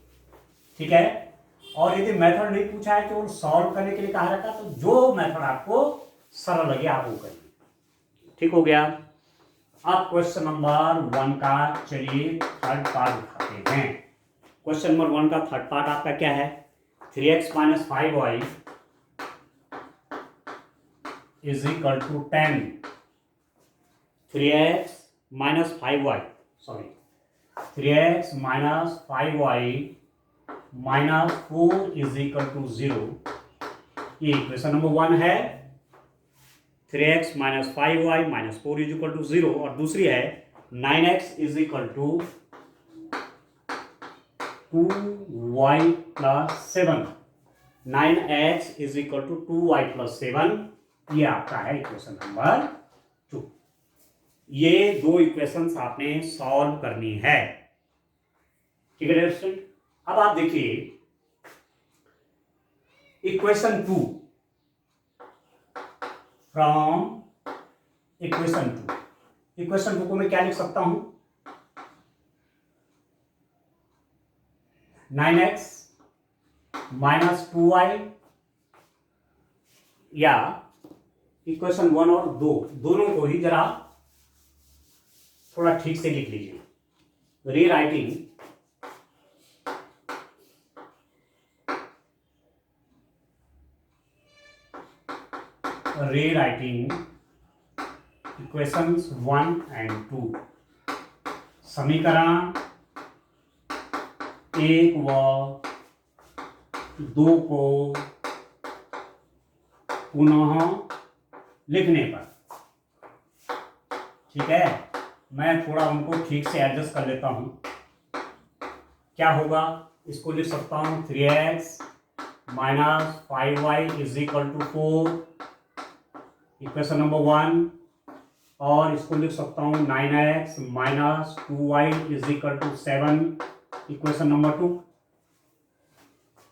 Speaker 1: ठीक है। और यदि मेथड नहीं पूछा है केवल सॉल्व करने के लिए कहा रहता तो जो मेथड आपको सरल लगे आप वो करिए, ठीक हो गया। अब क्वेश्चन नंबर 1 का चलिए थर्ड पार्ट उठाते हैं। क्वेश्चन नंबर 1 का थर्ड पार्ट आपका क्या है, 3x minus 5y is equal to 10, 3x minus 5y sorry 3x minus 5y minus 4 is equal to 0, ये इक्वेशन नंबर 1 है। 3x minus 5y minus 4 is equal to 0, और दूसरी है 9x is equal to 2y plus 7, 9x is equal to 2y plus 7, ये आपका है equation number 2। ये दो इक्वेशंस आपने सॉल्व करनी है, ठीक है स्टूडेंट। अब आप देखिए इक्वेशन 2 फ्रॉम इक्वेशन 2 को मैं क्या लिख सकता हूं, 9x माइनस 2y, या इक्वेशन 1 और 2 दोनों को ही जरा थोड़ा ठीक से लिख लीजिए, रीराइटिंग इक्वेशंस 1 एंड 2, समीकरण 1 व 2 को पुनः लिखने पर, ठीक है, मैं थोड़ा उनको ठीक से एडजस्ट कर लेता हूं। क्या होगा, इसको लिख सकता हूं 3x minus 5y is equal to 4, equation number 1, और इसको लिख सकता हूं 9x minus 2y is equal to 7, equation number 2।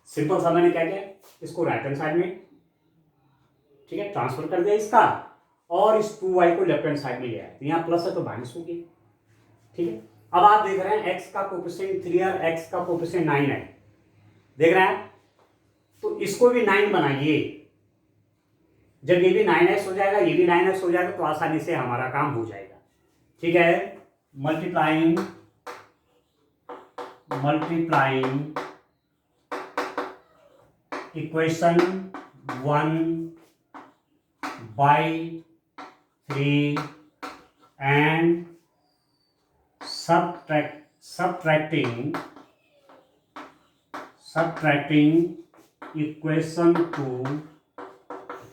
Speaker 1: Simple सा मैंने क्या किया, इसको राइट हैंड साइड में, ठीक है, ट्रांसफर कर दिया इसका, और इस 2y को लेफ्ट हैंड साइड में ले आया, तो यहाँ प्लस है तो माइनस हो गया, ठीक है। अब आप देख रहे हैं x का कोफिशिएंट 3 और x का कोफिशिएंट 9 है, देख रहे हैं। तो इसको भी 9 बनाइए। जब ये भी 9x हो जाएगा, ये भी 9x हो जाएगा, तो आसानी से हमारा काम हो जाएगा। ठीक है, multiplying equation 1 by 3 and subtracting equation 2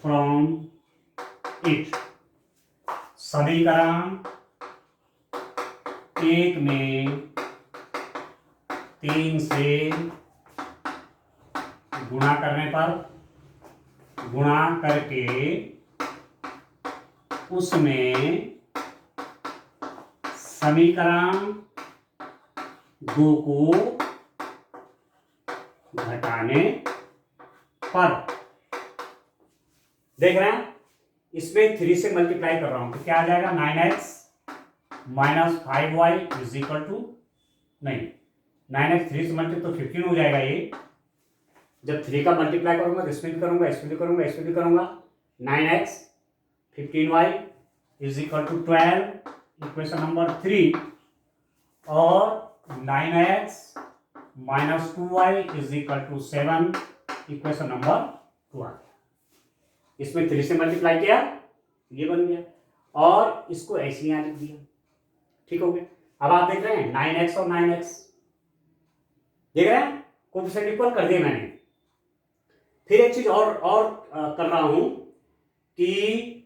Speaker 1: from it। समीकरण 1 में 3 से गुणा करके उसमें समीकरण 2 को घटाने पर, देख रहे हैं, इसमें 3 से मल्टीप्लाई कर रहा हूं तो क्या आ जाएगा, 9x minus 5y is equal to, नहीं 9x 3 से मल्टीप्लाई तो 15 हो जाएगा। ये जब 3 का मल्टीप्लाई करूंगा तो इसमें भी करूंगा, इसमें भी करूंगा, इसमें भी करूंगा। 9x 15y is equal to 12, equation number 3, और 9x minus 2y is equal to 7, equation number 12। इसमें 3 से मल्टीप्लाई किया, ये बन गया, और इसको ऐसे यहां लिख दिया। ठीक हो गया। अब आप देख रहे हैं 9x और 9x, देख रहे हैं, कोफिशिएंट इक्वल कर दिया मैंने। फिर एक चीज और कर रहा हूं कि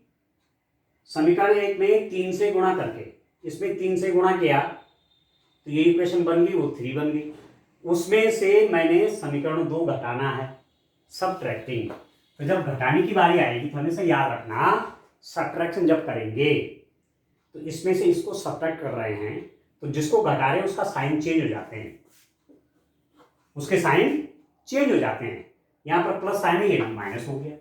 Speaker 1: समीकरण 1 में 3 से गुणा करके, इसमें 3 से गुणा किया तो ये इक्वेशन बन गई, वो 3 बन गई। उसमें से मैंने समीकरण 2 घटाना है, सबट्रैक्टिंग। तो जब घटाने की बारी आएगी तो हमेशा याद रखना, सबट्रैक्शन जब करेंगे तो इसमें से इसको सबट्रैक्ट कर रहे हैं, तो जिसको घटा रहे हैं उसका साइन चेंज हो जाते हैं, उसके साइन चेंज हो जाते हैं। यहाँ पर प्लस साइन है, ये माइनस हो गया,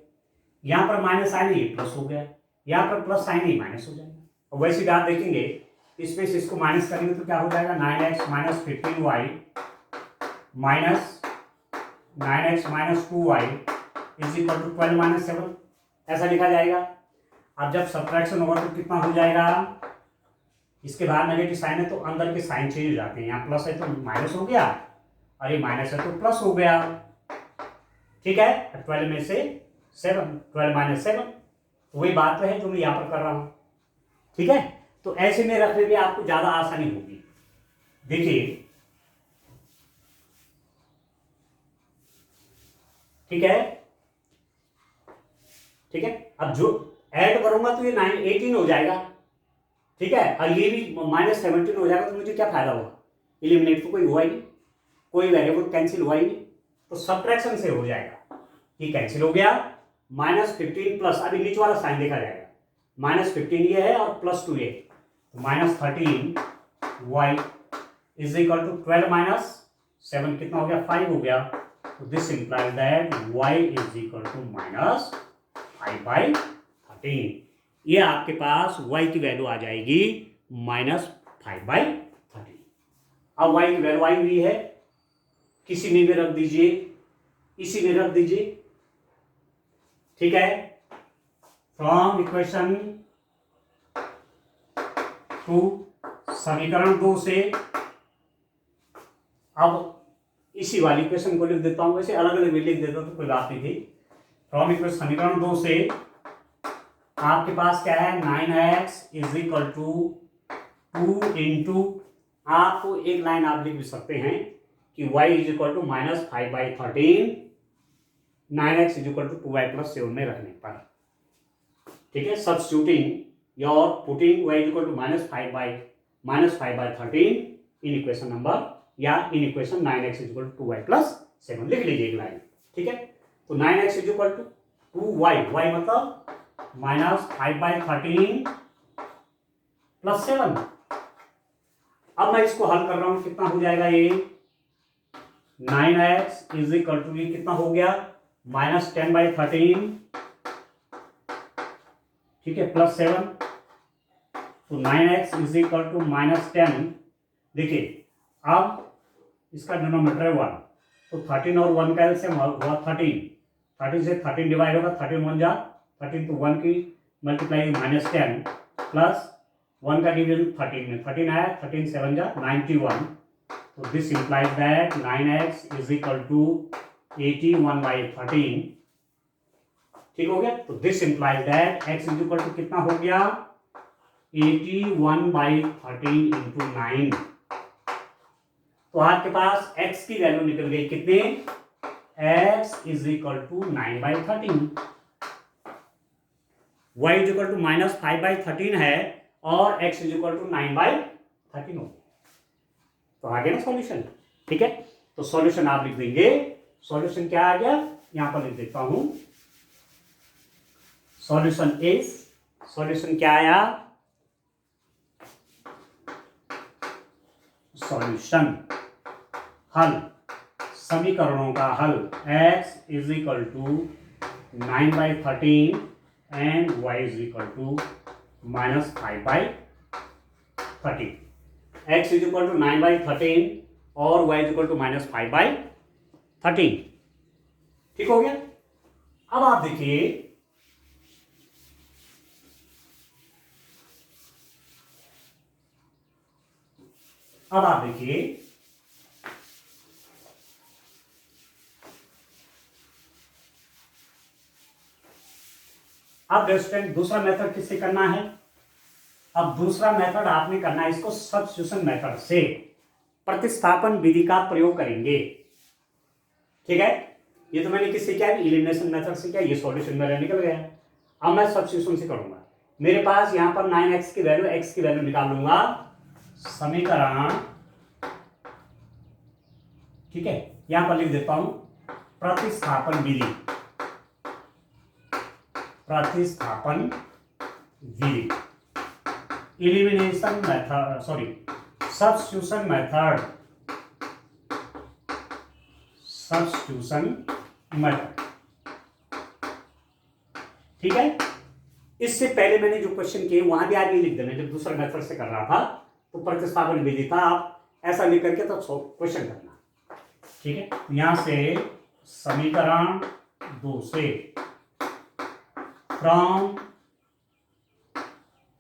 Speaker 1: यहाँ पर माइनस साइन है, ये प्लस हो गया, यहाँ पर प्लस साइन है, माइनस हो जाएगा। और वैसे भी आप देखेंगे इसमें से इसको माइनस करेंगे तो क्या हो जाएगा, 9x minus 15y minus 9x minus 2y is equal to 12 minus 7, ऐसा लिखा जाएगा। अब जब सब्ट्रैक्शन होगा तो कितना हो जाएगा, इसके बाहर नेगेटिव साइन है तो अंदर के साइन चेंज हो जाते हैं। यहाँ प्लस है तो माइनस हो गया, और ये माइनस है तो प्लस हो गया। ठीक है, 12 में से 7, 12 माइनस 7, वही बात है जो मैं यहाँ पर कर रहा हूँ। ठीक है, तो ऐसे में रखने में आपको ज्यादा आसानी होगी। देखिए, ठीक है, ठीक है। अब जो ऐड करूंगा तो ये 18 हो जाएगा। ठीक है, और ये भी माइनस 17 हो जाएगा, तो मुझे क्या फायदा हुआ, इलिमिनेट तो कोई हुआ ही नहीं, कोई वेरिएबल कैंसिल हुआ ही नहीं, तो सब्ट्रैक्शन से हो जाएगा। ये कैंसिल हो गया, माइनस 15 प्लस, अभी नीचे वाला साइन देखा जाएगा, माइनस 15 ये है और प्लस 2 ये, तो minus 13y is equal to 12 minus 7, कितना हो गया, 5 हो गया। तो this implies that y is equal to minus 5/13। ये आपके पास y की वैल्यू आ जाएगी माइनस 5/13। अब y की वैल्यू आई हुई है, किसी में भी रख दीजिए, इसी में रख दीजिए। ठीक है, फ्रॉम इक्वेशन 2, समीकरण 2 से, अब इसी वाली इक्वेशन को लिख देता हूं, वैसे अलग अलग भी लिख देता तो कोई बात नहीं थी। फ्रॉम इक्वेशन समीकरण 2 से आपके पास क्या है, 9x is equal to 2 into, आपको एक लाइन आप लिख भी सकते हैं कि y is equal to minus 5/13, 9x is equal to 2y plus 7 में रहने पर। ठीक है, substituting your putting y is equal to minus 5/13 in equation number, या in equation 9x is equal to 2y plus 7 लिख लीजिए एक लाइन। ठीक है, तो 9x is equal to 2y, y मतलब माइनस 5/13 प्लस 7। अब मैं इसको हल कर रहा हूं, कितना हो जाएगा ये, 9x इज इक्वल टू, ये कितना हो गया, माइनस 10/13, ठीक है, प्लस 7, तो 9x is equal to minus 10, देखिए अब इसका डिनोमिनेटर है 1, तो 13 और 1 का एलसीएम हुआ 13, 13 से 13 डिवाइड होगा, 13 1 जा 13, तो 1 की मल्टीप्लाई -10 प्लस 1 का डिवीजन 13 में 13 आया, 13 7 जा 91, तो this implies that 9x is equal to 81/13। ठीक हो गया, तो this implies that x is equal to कितना हो गया 81/13 इंटू 9। तो आपके पास x की वैल्यू निकल गई कितने, x is equal to 9/13, y is equal to -5/13 है और x इज इक्वल टू 9/13 हो गया। तो आ गया ना सॉल्यूशन। ठीक है, तो सॉल्यूशन आप लिख देंगे, सॉल्यूशन क्या आ गया, यहां पर लिख देता हूं, सॉल्यूशन इज, सॉल्यूशन क्या आया, सॉल्यूशन हल, समीकरणों का हल x is equal to 9/13 and y is equal to -5/13, x is equal to 9/13 और y इज इक्वल टू -5/13। ठीक हो गया। अब आप देखिए अब स्टूडेंट दूसरा मेथड किससे करना है, अब दूसरा मेथड आपने करना है, इसको सब्स्टिट्यूशन मेथड से, प्रतिस्थापन विधि का प्रयोग करेंगे। ठीक है, ये तो मैंने किससे किया, एलिमिनेशन मेथड से किया, ये सॉल्यूशन मेरा निकल गया। अब मैं सब्स्टिट्यूशन से करूंगा, मेरे पास यहां पर 9x की वैल्यू, x की वैल्यू निकाल लूंगा, समीकरण, ठीक है, यहां पर लिख देता हूं प्रतिस्थापन विधि, प्रतिस्थापन विधि, elimination method, sorry substitution method, substitution method. ठीक है, इससे पहले मैंने जो क्वेश्चन किए वहां भी आगे लिख देना, जब दूसरा मेथड से कर रहा था तो प्रतिस्थापन विधि था, आप ऐसा लिख करके तो क्वेश्चन करना। ठीक है, यहां से समीकरण 2 से, फ्रॉम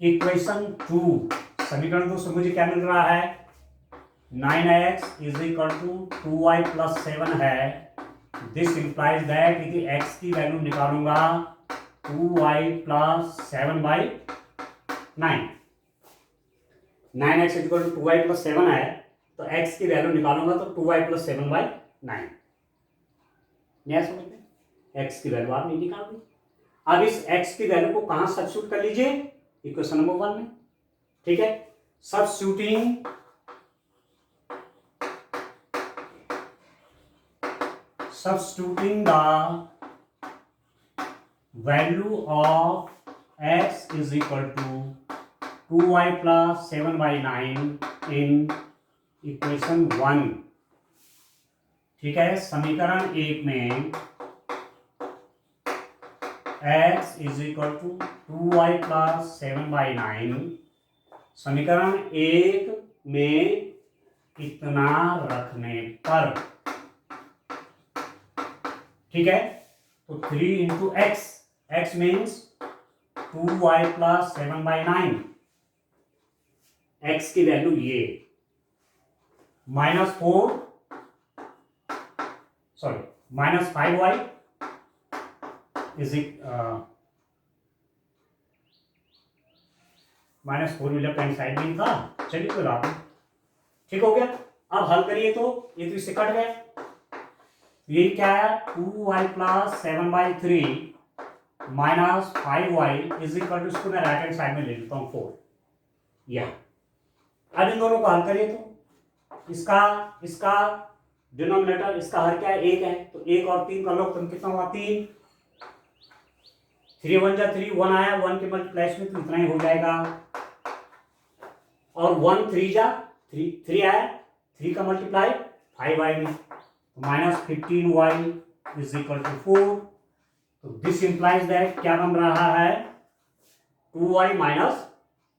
Speaker 1: इक्वेशन 2, समीकरण 2 से मुझे क्या मिल रहा है, 9x is equal to 2y plus 7 है, दिस इंप्लाइज दैट यदि x की वैल्यू निकालूंगा 2y plus 7/9, 9x equal to 2y plus 7 है, तो x की वैल्यू निकालूंगा तो 2y प्लस 7/9, यह समझ में, x की वैल्यू आपने निकाल दी। अब इस x की वैल्यू को कहां सब्स्टिट्यूट कर लीजिए, इक्वेशन नंबर 1 में। ठीक है, substituting the value of x is equal to 2y plus 7/9 in equation 1। ठीक है, समीकरण 1 में x is equal to 2y plus 7/9, समीकरण 1 में इतना रखने पर, ठीक है, तो 3 into x, x means 2y plus 7/9, x की वैल्यू ये -4, सॉरी -5y इज -4 भी लेफ्ट हैंड साइड में था, चलिए कोई बात नहीं। ठीक हो गया, अब हल करिए तो ये तो इससे कट गया, ये क्या है 2y plus 7/3 minus 5y is equal to, इसको मैं राइट हैंड साइड में ले लेता हूं 4, यह। अब इन दोनों को हल करिए तो इसका डिनोमिनेटर, इसका हर क्या है, 1 है, तो 1 और 3 का लॉग कितना हुआ 3, 3 1 जा 3, 1 आया, 1 के मल्टीप्लाइज में तो इतना ही हो जाएगा, और 1 3 जा 3 आया, 3 का मल्टीप्लाई 5y में, -15y इज इक्वल टू 4, तो दिस इंप्लाइज दैट क्या बन रहा है 2y माइनस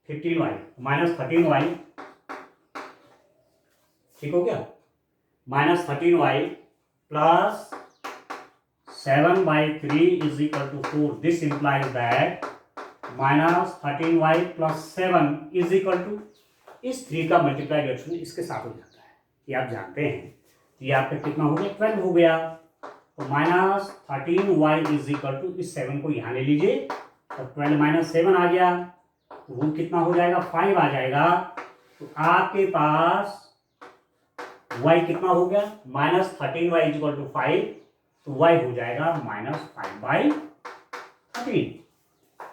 Speaker 1: 15y, -13y ठीक हो गया। -13y plus 7/3 is equal to 4। This implies that -13y plus 7 is equal to इस 3 का मल्टीप्लाई रिडक्शन इसके साथ हो जाता है, ये आप जानते हैं। ये आपका कितना हो गया, 12 हो गया। तो -13y इज इक्वल टू इस 7 को यहाँ ले लीजिए, तो 12 - 7 आ गया, तो वो कितना हो जाएगा, 5 आ जाएगा। तो आपके पास y कितना हो गया, -13y इज इक्वल टू 5, तो y हो जाएगा -5/13।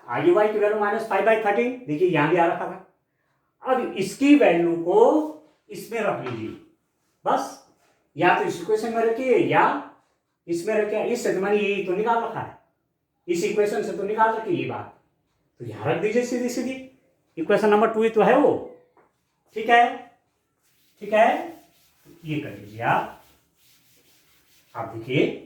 Speaker 1: आगे y की वैल्यू -5/13, देखिए यहां भी आ रखा था। अब इसकी वैल्यू को इसमें रख लीजिए, बस या तो इस इक्वेशन में रखिए या इसमें रखिए। इससे तो मैंने ये तो निकाल रखा है, इस इक्वेशन से तो निकाल रखी ये बात, तो यहां रख दीजिए सीधी सीधी। इक्वेशन नंबर 2 ही तो है वो, ठीक है, ठीक है। ये कर लीजिए आप देखिए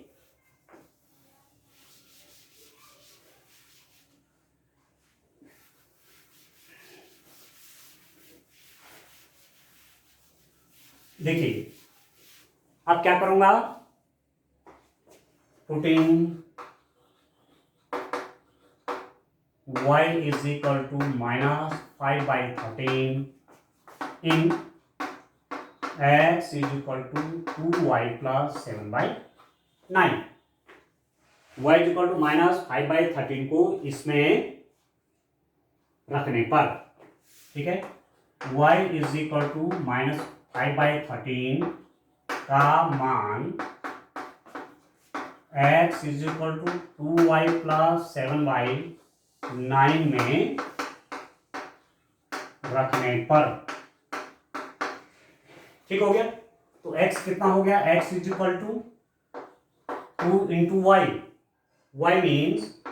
Speaker 1: देखिए अब क्या करूंगा, putting y is equal to -5/13 in x is equal to 2y plus 7/9। y is equal to -5/13 को इसमें रखने पर, ठीक है, y इज इक्वल टू -5/13 का मान x is equal to 2y plus 7/9 में रखने पर, ठीक हो गया। तो x कितना हो गया, x is equal to 2 into y, y means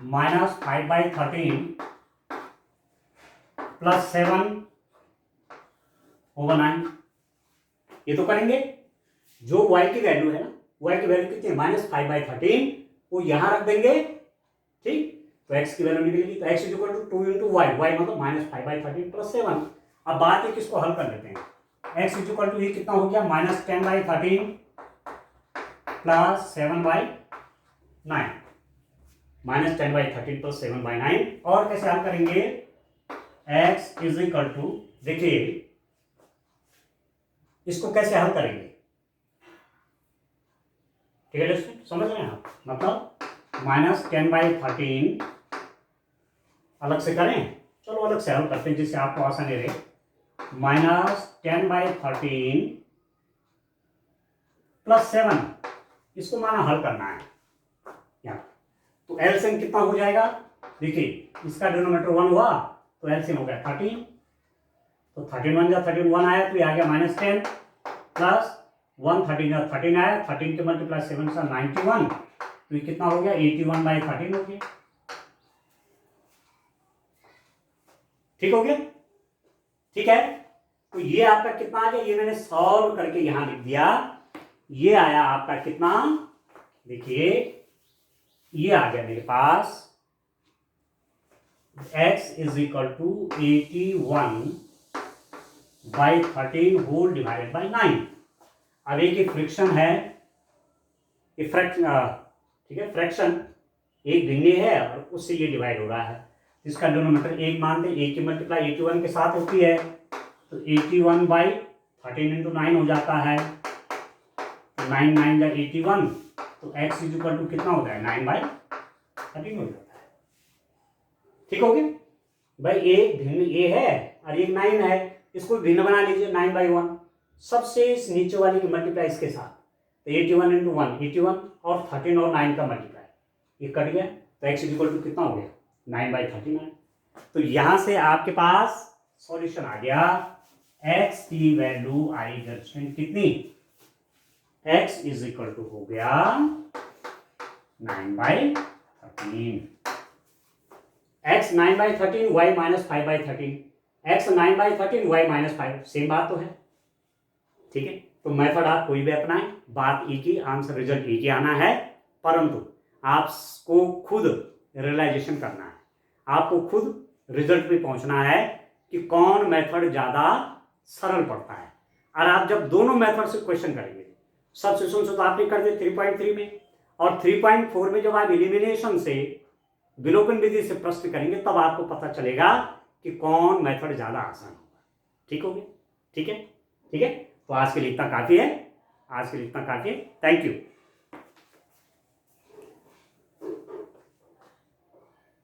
Speaker 1: -5/13 plus 7/9। ये तो करेंगे, जो y की वैल्यू है ना, y की वैल्यू कितनी है, -5/13, वो यहां रख देंगे, ठीक। तो x की वैल्यू निकलेगी, तो x is equal to 2 into y, y मतलब -5/13 प्लस 7। अब बात है कि इसको हल कर लेते हैं। x इज इक्वल टू ये कितना हो गया, -10/13 प्लस 7/9, -10/13 प्लस 7/9। और कैसे हल करेंगे, x इज इक्वल टू, देखिए इसको कैसे हल करेंगे, ठीक है दोस्तों, समझ रहे हैं आप, मतलब -10/13 अलग से करें, चलो अलग से हल करते हैं जिससे आपको आसानी रहे। -10/13 प्लस 7, इसको माना हल करना है यहाँ, तो एलसीएम कितना हो जाएगा, देखिए इसका डिनोमिनेटर 1 हुआ, तो एलसीएम हो गया 13, तो 13 1 जा 13, 1 आया तो ये आ गया -10 प्लस 1 13 जा 13 आया, 13 के मल्टीप्लाई 7 से 91, तो ये कितना हो गया, 81/13 हो गया, ठीक हो गया, ठीक है। तो ये आपका कितना आ गया, ये मैंने सॉल्व करके यहां लिख दिया, ये आया आपका कितना, देखिए ये आ गया मेरे पास x is equal to 81/13 whole divided by 9। अब एक फ्रैक्शन है, ठीक है, फ्रैक्शन एक भिन्नी है और उससे ये डिवाइड हो रहा है, इसका डिनोमिनेटर एक मानते हैं, एक की मल्टीप्लाई 81 के साथ होती है, तो 81/13 इंटू 9 हो जाता है, 9 9 जा 81, तो x इज इक्वल टू कितना होता है, 9/13 हो जाता है, ठीक हो गया भाई। एक भिन्न ए है और एक 9 है, इसको भिन्न बना लीजिए, 9/1 सबसे नीचे वाले की मल्टीप्लाई इसके साथ, तो 81 इंटू 1 81 और 13 और 9 का मल्टीप्लाई, ये कट गया, तो x इज इक्वल टू कितना हो गया, 9/13 है। तो यहां से आपके पास सॉल्यूशन आ गया, x की वैल्यू आई दर्शन कितनी, x इज इक्वल टू हो गया 9/13, x 9/13, y -5/13, x 9/13, y -5, same बात तो है, ठीक है। तो मेथड आप कोई भी अपनाएं, बात एक ही, आंसर रिजल्ट एक ही आना है, परंतु आपको खुद रियलाइजेशन करना है, आपको खुद रिजल्ट पे पहुंचना है कि कौन मेथड ज्यादा सरल पड़ता है। और आप जब दोनों मेथड से क्वेश्चन करेंगे, सब्स्टिट्यूशन से तो आपने कर दिया 3.3 में, और 3.4 में जब आप एलिमिनेशन से विलोपन विधि से प्रश्न करेंगे तब आपको पता चलेगा कि कौन मेथड ज़्यादा आसान होगा। ठीक हो गया? ठीक है, ठीक है। तो आज के लिए इतना काफ़ी है, आज के लिए इतना काफ़ी है। Thank you.